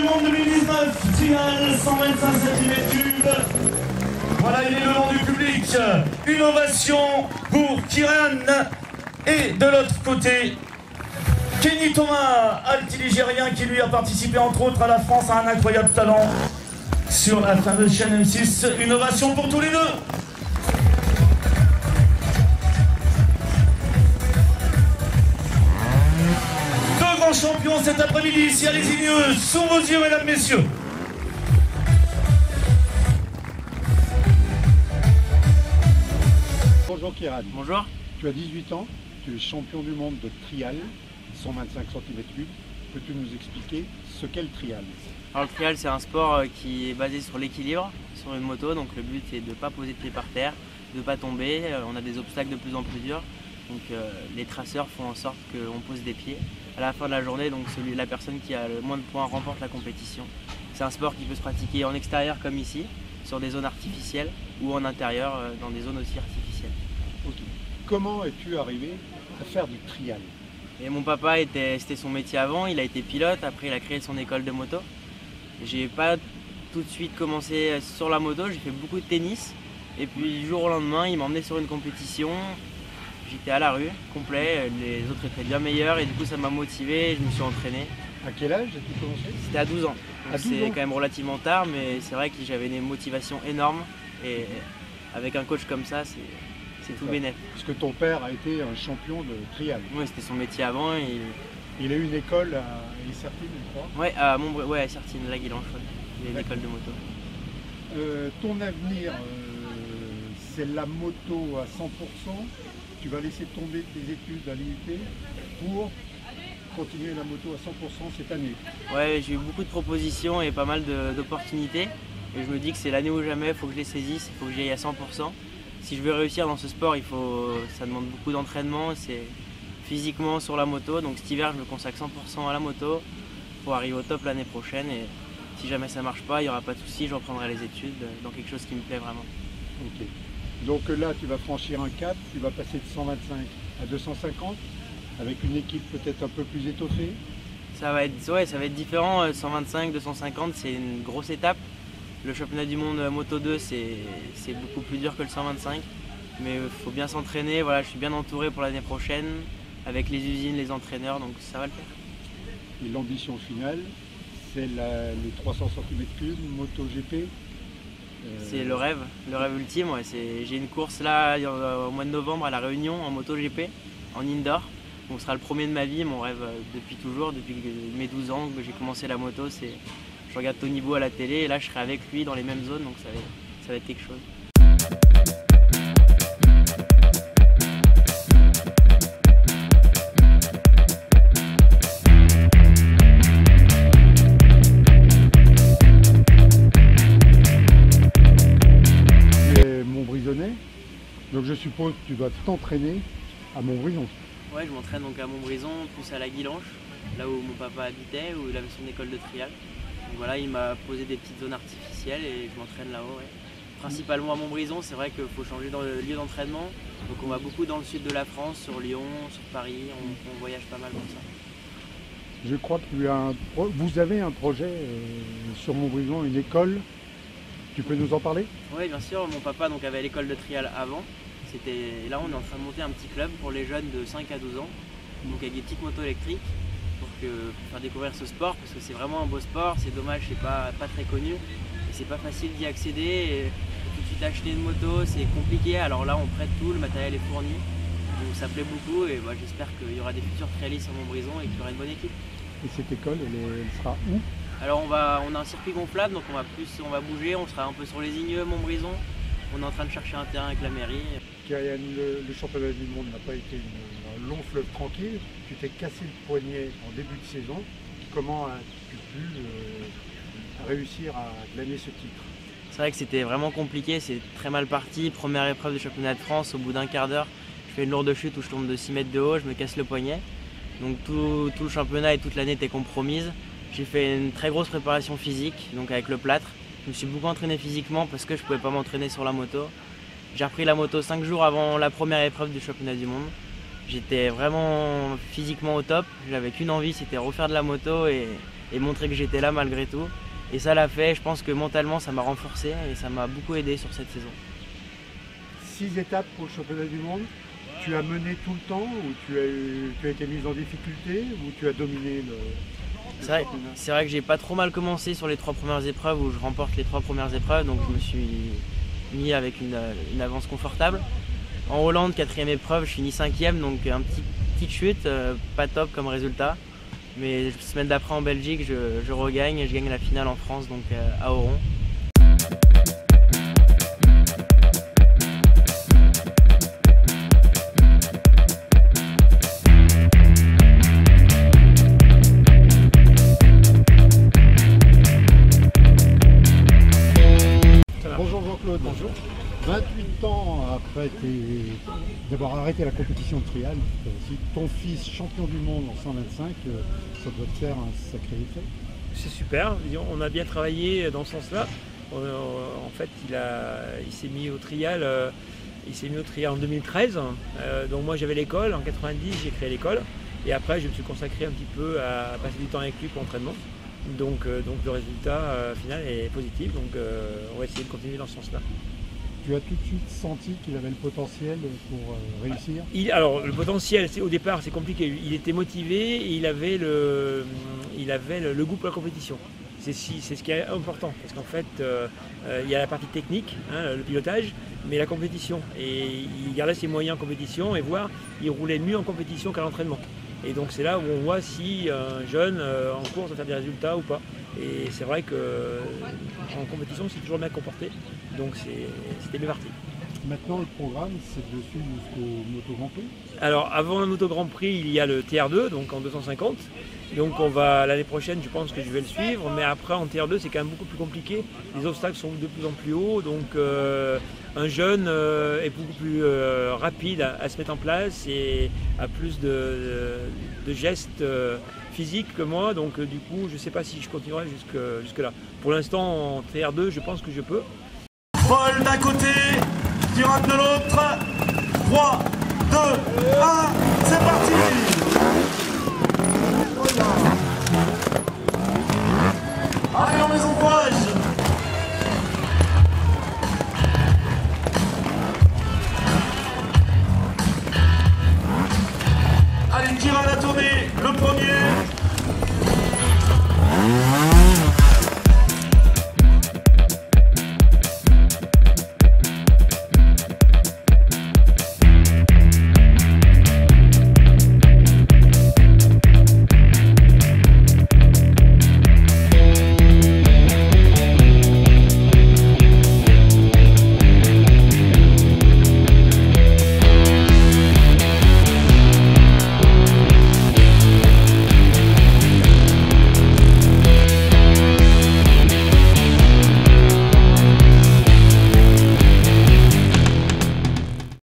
du monde 2019, trial 125 cm3. Voilà, il est le nom du public. Une ovation pour Kiran. Et de l'autre côté, Kenny Thomas, alti-ligérien, qui lui a participé entre autres à la France, a un incroyable talent sur la fameuse chaîne M6. Une ovation pour tous les deux. Deux grands champions cet après-midi ici à Les Igneux, sous vos yeux, mesdames, messieurs. Bonjour Kiran. Bonjour. Tu as 18 ans, tu es champion du monde de trial, 125 cm3. Peux-tu nous expliquer ce qu'est le trial? Alors le trial, c'est un sport qui est basé sur l'équilibre sur une moto, donc le but est de ne pas poser de pied par terre, de ne pas tomber. On a des obstacles de plus en plus durs, donc les traceurs font en sorte qu'on pose des pieds. À la fin de la journée, donc la personne qui a le moins de points remporte la compétition. C'est un sport qui peut se pratiquer en extérieur comme ici, sur des zones artificielles, ou en intérieur dans des zones aussi artificielles. Okay. Comment es-tu arrivé à faire du trial? Et mon papa, c'était son métier avant, il a été pilote, après il a créé son école de moto. J'ai pas tout de suite commencé sur la moto, j'ai fait beaucoup de tennis. Et puis du jour au lendemain, il m'a emmené sur une compétition. J'étais à la rue, complet, les autres étaient bien meilleurs et du coup ça m'a motivé et je me suis entraîné. À quel âge as-tu commencé? C'était à 12 ans. C'est quand même relativement tard, mais c'est vrai que j'avais une motivation énorme. Et avec un coach comme ça, c'est tout bénef. Parce que ton père a été un champion de trial. Oui, c'était son métier avant. Il a eu une école à Essertine, je crois. Oui, à Montbrison, ouais, à Essertine, la Guilanche, ouais. Il y a une école de moto. Ton avenir, c'est la moto à 100%. Tu vas laisser tomber tes études à l'IUT pour continuer la moto à 100% cette année. Ouais, j'ai eu beaucoup de propositions et pas mal d'opportunités. Et je me dis que c'est l'année ou jamais, il faut que je les saisisse, il faut que j'y aille à 100%. Si je veux réussir dans ce sport, ça demande beaucoup d'entraînement, c'est physiquement sur la moto. Donc cet hiver, je me consacre 100% à la moto pour arriver au top l'année prochaine. Et si jamais ça ne marche pas, il n'y aura pas de souci, je reprendrai les études dans quelque chose qui me plaît vraiment. Ok. Donc là, tu vas franchir un cap, tu vas passer de 125 à 250 avec une équipe peut-être un peu plus étoffée. Ça va être différent. 125, 250, c'est une grosse étape. Le championnat du monde Moto 2, c'est beaucoup plus dur que le 125. Mais il faut bien s'entraîner. Voilà, je suis bien entouré pour l'année prochaine avec les usines, les entraîneurs, donc ça va le faire. Et l'ambition finale, c'est les 300 cm3, MotoGP. C'est le rêve ultime. Ouais. J'ai une course là au mois de novembre à La Réunion en MotoGP, en indoor. Donc, ce sera le premier de ma vie, mon rêve depuis toujours, depuis mes 12 ans que j'ai commencé la moto. Je regarde Tony Beau à la télé et là je serai avec lui dans les mêmes zones, donc ça va être quelque chose. Tu es Montbrisonnais, donc je suppose que tu dois t'entraîner à Montbrison. Ouais, je m'entraîne donc à Montbrison, plus à la Guilanche, là où mon papa habitait, où il avait son école de trial. Donc voilà, il m'a posé des petites zones artificielles et je m'entraîne là-haut. Ouais. Principalement à Montbrison, c'est vrai qu'il faut changer de lieu d'entraînement. Donc on va beaucoup dans le sud de la France, sur Lyon, sur Paris, on voyage pas mal comme ça. Je crois que vous avez un projet sur Montbrison, une école. Tu peux nous en parler? Oui, bien sûr. Mon papa donc, avait l'école de trial avant. Là, on est en train de monter un petit club pour les jeunes de 5 à 12 ans, donc avec des petites motos électriques pour faire découvrir ce sport, parce que c'est vraiment un beau sport. C'est dommage, c'est pas très connu et c'est pas facile d'y accéder. Et tout de suite acheter une moto, c'est compliqué. Alors là, on prête tout, le matériel est fourni, donc ça plaît beaucoup et j'espère qu'il y aura des futurs trialistes à Montbrison et qu'il y aura une bonne équipe. Et cette école, elle sera où? Alors on a un circuit gonflable, donc on va bouger, on sera un peu sur les Igneux, Montbrison. On est en train de chercher un terrain avec la mairie. Le championnat du monde n'a pas été un long fleuve tranquille. Tu t'es cassé le poignet en début de saison. Comment as-tu pu réussir à glaner ce titre? C'est vrai que c'était vraiment compliqué, c'est très mal parti. Première épreuve du championnat de France, au bout d'un quart d'heure, je fais une lourde chute où je tombe de 6 mètres de haut, je me casse le poignet. Donc tout le championnat et toute l'année étaient compromises. J'ai fait une très grosse préparation physique, donc avec le plâtre. Je me suis beaucoup entraîné physiquement parce que je ne pouvais pas m'entraîner sur la moto. J'ai repris la moto 5 jours avant la première épreuve du championnat du monde. J'étais vraiment physiquement au top. J'avais qu'une envie, c'était refaire de la moto et et montrer que j'étais là malgré tout. Et ça l'a fait, je pense que mentalement ça m'a renforcé et ça m'a beaucoup aidé sur cette saison. 6 étapes pour le championnat du monde. Tu as mené tout le temps ou tu as été mise en difficulté ou tu as dominé le championnat? C'est vrai que j'ai pas trop mal commencé sur les 3 premières épreuves où je remporte les 3 premières épreuves, donc je me suis mis avec une avance confortable. En Hollande, 4e épreuve, je finis 5e, donc petite chute, pas top comme résultat. Mais la semaine d'après en Belgique, je regagne et je gagne la finale en France, donc à Oron. Bonjour Jean-Claude. Bonjour. 28 ans après d'avoir arrêté la compétition de trial, ton fils champion du monde en 125, ça doit te faire un sacré effet. C'est super, on a bien travaillé dans ce sens-là. En fait, il s'est mis au trial en 2013. Donc moi j'avais l'école, en 90 j'ai créé l'école. Et après je me suis consacré un petit peu à passer du temps avec lui pour l'entraînement. Donc le résultat final est positif, donc on va essayer de continuer dans ce sens-là. Tu as tout de suite senti qu'il avait le potentiel pour réussir? Alors le potentiel, au départ c'est compliqué, il était motivé et il avait le goût pour la compétition. C'est ce qui est important, parce qu'en fait il y a la partie technique, hein, le pilotage, mais la compétition. Et il gardait ses moyens en compétition et il roulait mieux en compétition qu'à l'entraînement. Et donc c'est là où on voit si un jeune en course va faire des résultats ou pas. Et c'est vrai qu'en compétition c'est toujours bien comporté, donc c'était bien parti. Maintenant le programme c'est de suivre jusqu'au Moto Grand Prix. Alors avant le Moto Grand Prix il y a le TR2, donc en 250. Donc l'année prochaine je pense que je vais le suivre, mais après en TR2 c'est quand même beaucoup plus compliqué. Les obstacles sont de plus en plus hauts, donc un jeune est beaucoup plus rapide à se mettre en place et a plus de gestes physiques que moi, donc du coup je ne sais pas si je continuerai jusque là. Pour l'instant en TR2 je pense que je peux. Paul d'un côté, Kiran de l'autre. 3, 2, 1.